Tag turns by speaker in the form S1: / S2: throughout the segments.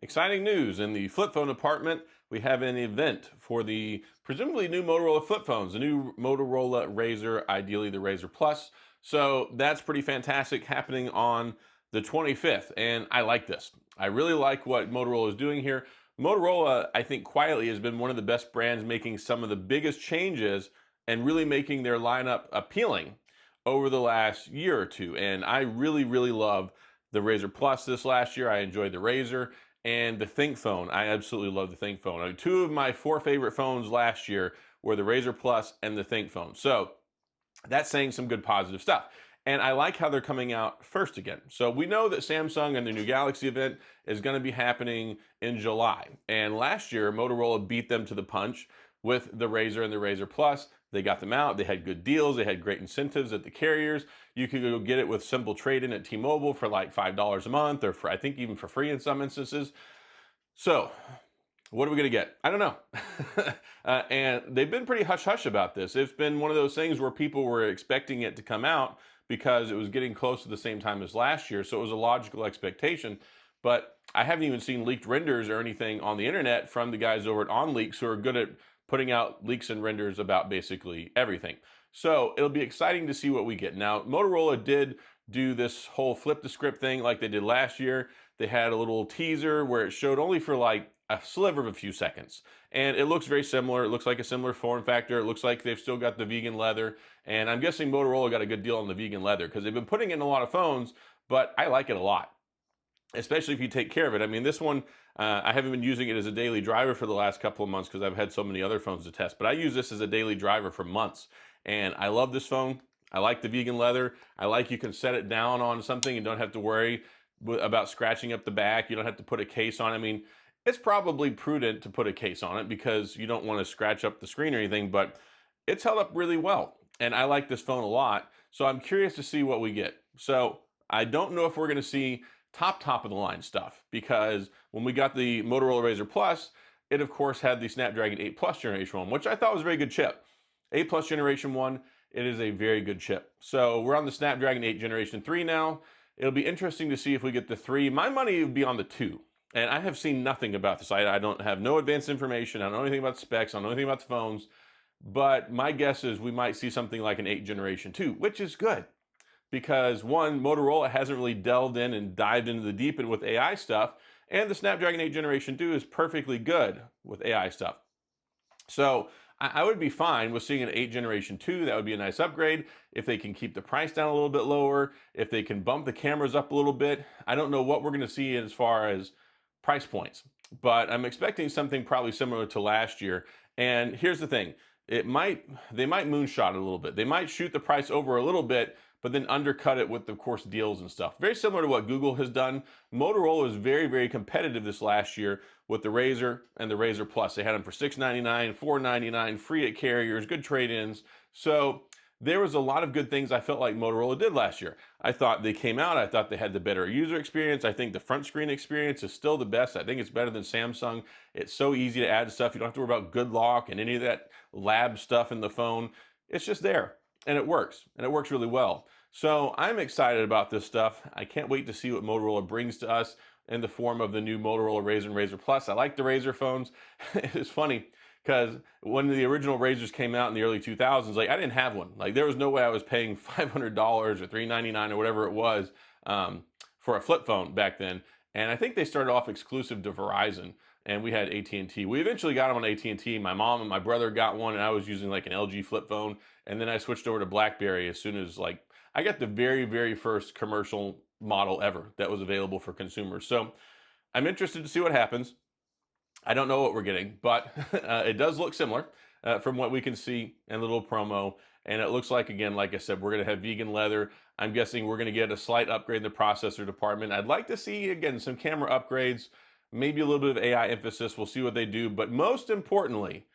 S1: Exciting news in the flip phone department. We have an event for the presumably new Motorola flip phones, the new Motorola RAZR, ideally the RAZR Plus. So that's pretty fantastic, happening on the 25th. And I like this. I really like what Motorola is doing here. Motorola, I think, quietly has been one of the best brands making some of the biggest changes and really making their lineup appealing over the last year or two. And I really love the RAZR Plus this last year. I enjoyed the RAZR and the Think phone. I absolutely love the Think phone. Two of my four favorite phones last year were the RAZR Plus and the Think phone. So that's saying some good positive stuff. And I like how they're coming out first again. So we know that Samsung and the new Galaxy event is going to be happening in July. And last year, Motorola beat them to the punch with the RAZR and the RAZR Plus. They got them out. They had good deals. They had great incentives at the carriers. You could go get it with simple trade-in at T-Mobile for like $5 a month, or for, I think, even for free in some instances. So what are we going to get? I don't know. And they've been pretty hush-hush about this. It's been one of those things where people were expecting it to come out because it was getting close to the same time as last year. So it was a logical expectation. But I haven't even seen leaked renders or anything on the internet from the guys over at OnLeaks, who are good at putting out leaks and renders about basically everything. So it'll be exciting to see what we get. Now, Motorola did do this whole flip the script thing like they did last year. They had a little teaser where it showed only for like a sliver of a few seconds. And it looks very similar. It looks like a similar form factor. It looks like they've still got the vegan leather. And I'm guessing Motorola got a good deal on the vegan leather because they've been putting it in a lot of phones, but I like it a lot, especially if you take care of it. I mean, this one, I haven't been using it as a daily driver for the last couple of months because I've had so many other phones to test, but I use this as a daily driver for months. And I love this phone. I like the vegan leather. I like you can set it down on something and don't have to worry about scratching up the back. You don't have to put a case on it. I mean, it's probably prudent to put a case on it because you don't want to scratch up the screen or anything, but it's held up really well. And I like this phone a lot. So I'm curious to see what we get. So I don't know if we're going to see top of the line stuff, because when we got the Motorola RAZR Plus, it of course had the Snapdragon 8 Plus Generation 1, which I thought was a very good chip. 8 Plus Generation 1, it is a very good chip. So we're on the Snapdragon 8 Generation 3 now. It'll be interesting to see if we get the 3. My money would be on the 2. And I have seen nothing about this. I don't have no advanced information. I don't know anything about specs. I don't know anything about the phones. But my guess is we might see something like an 8 Generation 2, which is good. Because one, Motorola hasn't really delved in and dived into the deep end with AI stuff, and the Snapdragon 8 Generation 2 is perfectly good with AI stuff. So I would be fine with seeing an 8 Generation 2. That would be a nice upgrade. If they can keep the price down a little bit lower, if they can bump the cameras up a little bit. I don't know what we're going to see as far as price points, but I'm expecting something probably similar to last year. And here's the thing. They might moonshot it a little bit. They might shoot the price over a little bit, but then undercut it with, of course, deals and stuff. Very similar to what Google has done. Motorola was very competitive this last year with the RAZR and the RAZR Plus. They had them for $699, $499, free at carriers, good trade-ins. So there was a lot of good things I felt like Motorola did last year. I thought they came out. I thought they had the better user experience. I think the front screen experience is still the best. I think it's better than Samsung. It's so easy to add stuff. You don't have to worry about good lock and any of that lab stuff in the phone. It's just there. And it works really well. So I'm excited about this stuff. I can't wait to see what Motorola brings to us in the form of the new Motorola RAZR and RAZR Plus. I like the RAZR phones. It's funny because when the original RAZRs came out in the early 2000s, like I didn't have one. Like there was no way I was paying $500 or $399 or whatever it was for a flip phone back then. And I think they started off exclusive to Verizon. And we had AT&T. We eventually got them on AT&T. My mom and my brother got one, and I was using like an LG flip phone. And then I switched over to BlackBerry as soon as like I got the very first commercial model ever that was available for consumers. So I'm interested to see what happens. I don't know what we're getting, but it does look similar from what we can see in a little promo. And it looks like, again, like I said, we're going to have vegan leather. I'm guessing we're going to get a slight upgrade in the processor department. I'd like to see, again, some camera upgrades. Maybe a little bit of AI emphasis. We'll see what they do. But most importantly,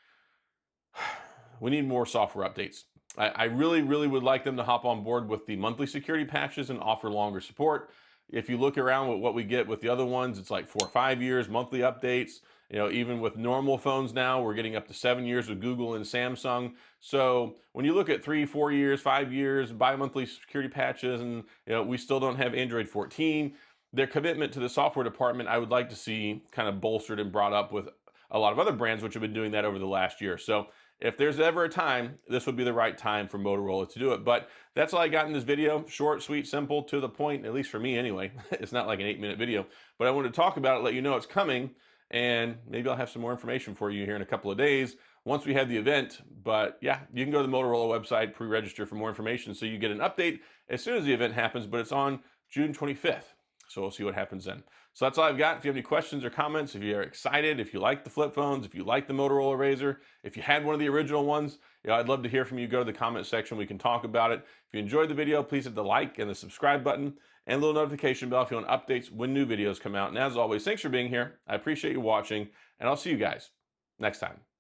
S1: we need more software updates. I really would like them to hop on board with the monthly security patches and offer longer support. If you look around with what we get with the other ones, it's like 4 or 5 years, monthly updates. You know, even with normal phones now, we're getting up to 7 years with Google and Samsung. So when you look at 3, 4 years, 5 years, bi-monthly security patches, and we still don't have Android 14, their commitment to the software department, I would like to see kind of bolstered and brought up with a lot of other brands, which have been doing that over the last year. So if there's ever a time, this would be the right time for Motorola to do it. But that's all I got in this video. Short, sweet, simple, to the point, at least for me anyway. It's not like an 8-minute video, but I wanted to talk about it, let you know it's coming, and maybe I'll have some more information for you here in a couple of days once we have the event. But yeah, you can go to the Motorola website, pre-register for more information so you get an update as soon as the event happens, but it's on June 25th. So we'll see what happens then. So that's all I've got. If you have any questions or comments, if you're excited, if you like the flip phones, if you like the Motorola RAZR, if you had one of the original ones, I'd love to hear from you. Go to the comment section. We can talk about it. If you enjoyed the video, please hit the like and the subscribe button and a little notification bell if you want updates when new videos come out. And as always, thanks for being here. I appreciate you watching, and I'll see you guys next time.